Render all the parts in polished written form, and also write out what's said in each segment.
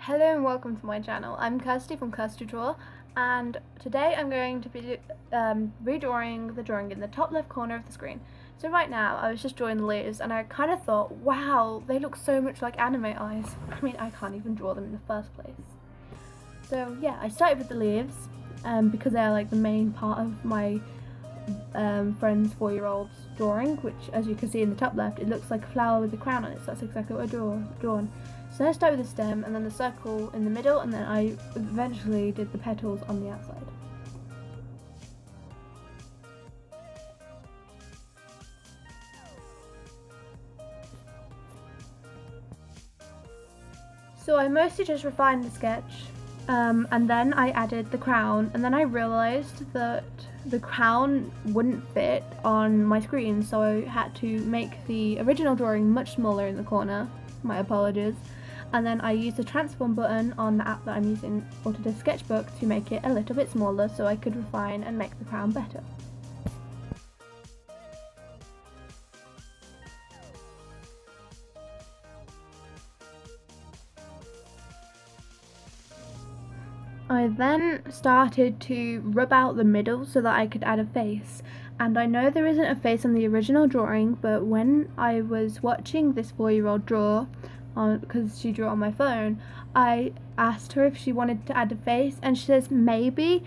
Hello and welcome to my channel. I'm Kirsty from Kirsty Draw, and today I'm going to be redrawing the drawing in the top left corner of the screen. So right now I was just drawing the leaves and I kind of thought, wow, they look so much like anime eyes. I mean, I can't even draw them in the first place. So yeah, I started with the leaves because they're like the main part of my friend's 4-year-old's drawing, which as you can see in the top left, it looks like a flower with a crown on it, so that's exactly what I drawn. So I started with the stem and then the circle in the middle, and then I eventually did the petals on the outside. So I mostly just refined the sketch, and then I added the crown, and then I realised that the crown wouldn't fit on my screen, so I had to make the original drawing much smaller in the corner. My apologies. And then I used the transform button on the app that I'm using, Autodesk Sketchbook, to make it a little bit smaller so I could refine and make the crown better. I then started to rub out the middle so that I could add a face. And I know there isn't a face on the original drawing, but when I was watching this 4-year-old draw, because she drew on my phone, I asked her if she wanted to add a face, and she says maybe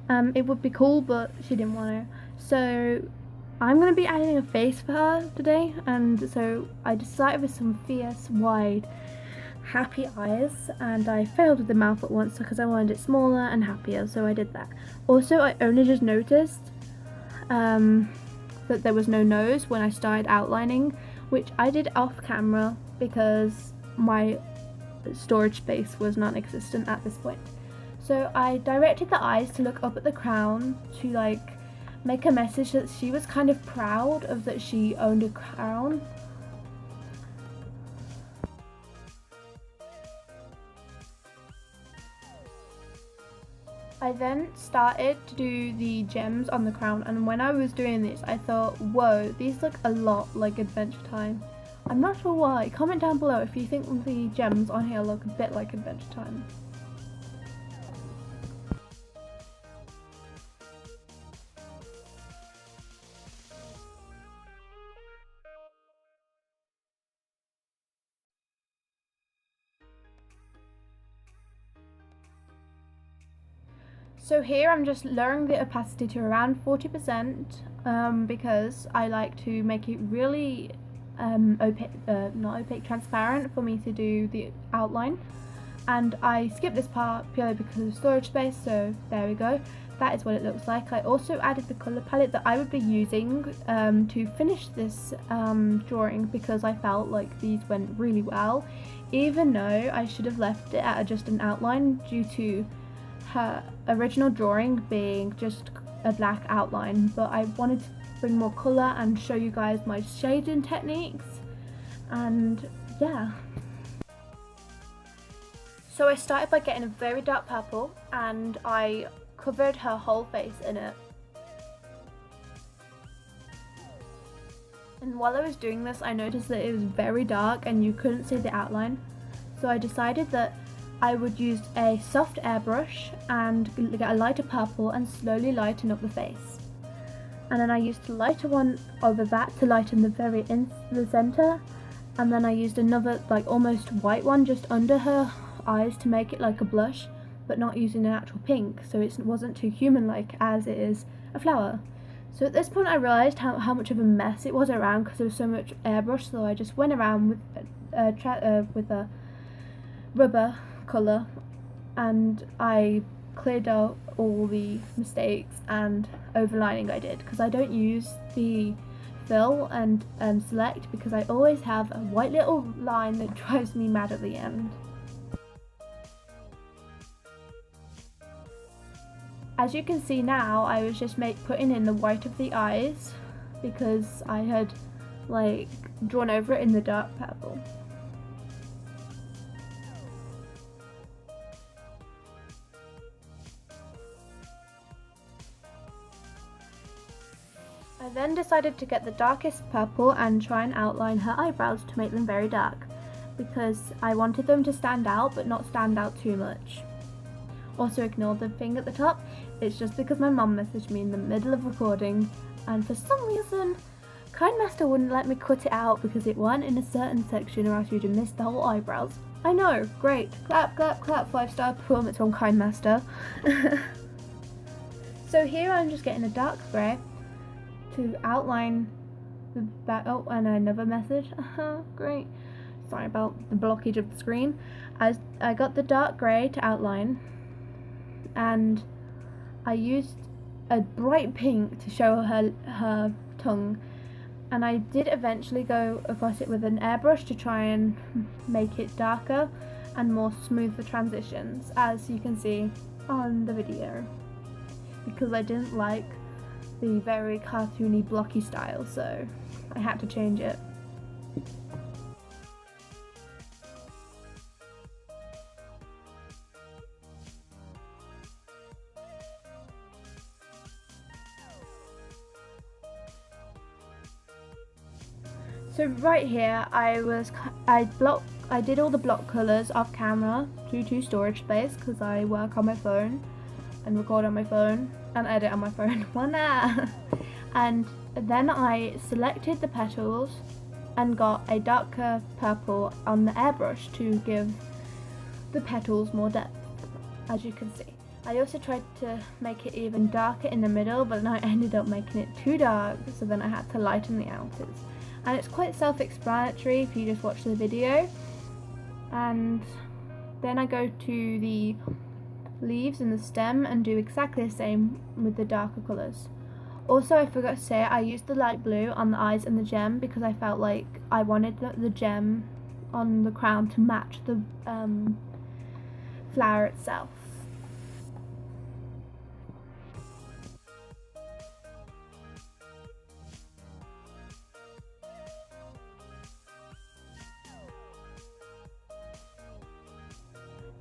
it would be cool, but she didn't want to. So I'm going to be adding a face for her today, and so I decided with some fierce, wide, happy eyes, and I failed with the mouth at once because I wanted it smaller and happier, so I did that. Also, I only just noticed that there was no nose when I started outlining, which I did off camera because my storage space was non-existent at this point. So I directed the eyes to look up at the crown to like make a message that she was kind of proud of that she owned a crown. I then started to do the gems on the crown, and when I was doing this I thought, whoa, these look a lot like Adventure Time. I'm not sure why. Comment down below if you think the gems on here look a bit like Adventure Time. So here I'm just lowering the opacity to around 40% because I like to make it really transparent for me to do the outline. And I skipped this part purely because of storage space, so there we go. That is what it looks like. I also added the colour palette that I would be using to finish this drawing because I felt like these went really well, even though I should have left it at just an outline due to her original drawing being just a black outline, but I wanted to bring more colour and show you guys my shading techniques, and yeah. So I started by getting a very dark purple and I covered her whole face in it. And while I was doing this I noticed that it was very dark and you couldn't see the outline, so I decided that I would use a soft airbrush and get a lighter purple and slowly lighten up the face. And then I used a lighter one over that to lighten the centre, and then I used another like almost white one just under her eyes to make it like a blush, but not using an actual pink, so it wasn't too human-like as it is a flower. So at this point I realised how much of a mess it was around because there was so much airbrush, so I just went around with a rubber colour and I cleared out all the mistakes and overlining I did, because I don't use the fill and select because I always have a white little line that drives me mad at the end. As you can see now, I was just putting in the white of the eyes because I had like drawn over it in the dark purple. I then decided to get the darkest purple and try and outline her eyebrows to make them very dark. because I wanted them to stand out but not stand out too much. Also ignore the thing at the top, it's just because my mum messaged me in the middle of recording and for some reason KineMaster wouldn't let me cut it out because it weren't in a certain section or else you'd have missed the whole eyebrows. I know, great. Clap, clap, clap, 5-star performance from KineMaster. So here I'm just getting a dark grey to outline the back. Oh, and another message. Great. Sorry about the blockage of the screen. I got the dark grey to outline, and I used a bright pink to show her tongue, and I did eventually go across it with an airbrush to try and make it darker and more smooth the transitions, as you can see on the video, because I didn't like the very cartoony blocky style, so I had to change it. So right here I did all the block colours off camera due to storage space, because I work on my phone and record on my phone and edit on my phone. And then I selected the petals and got a darker purple on the airbrush to give the petals more depth, as you can see. I also tried to make it even darker in the middle, but then I ended up making it too dark, so then I had to lighten the outers. And it's quite self-explanatory if you just watch the video. And then I go to the leaves and the stem and do exactly the same with the darker colours. Also, I forgot to say, I used the light blue on the eyes and the gem because I felt like I wanted the gem on the crown to match the flower itself.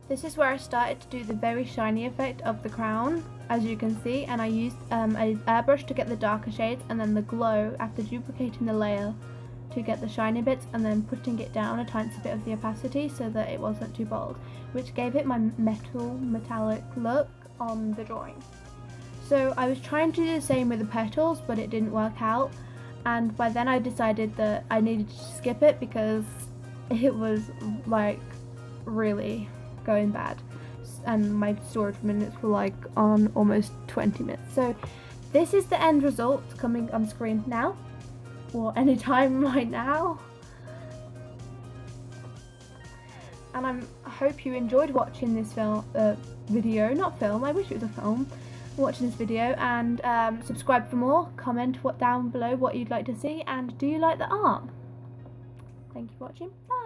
This is where I started to do the very shiny effect of the crown, as you can see, and I used an airbrush to get the darker shades and then the glow after duplicating the layer to get the shiny bits and then putting it down a tiny bit of the opacity so that it wasn't too bold, which gave it my metallic look on the drawing. So I was trying to do the same with the petals, but it didn't work out, and by then I decided that I needed to skip it because it was like really going bad, and my storage minutes were like on almost 20 minutes. So this is the end result coming on screen now, or anytime right now. And I hope you enjoyed watching this video, not film, I wish it was a film, watching this video, and subscribe for more, comment down below what you'd like to see, and do you like the art? Thank you for watching, bye!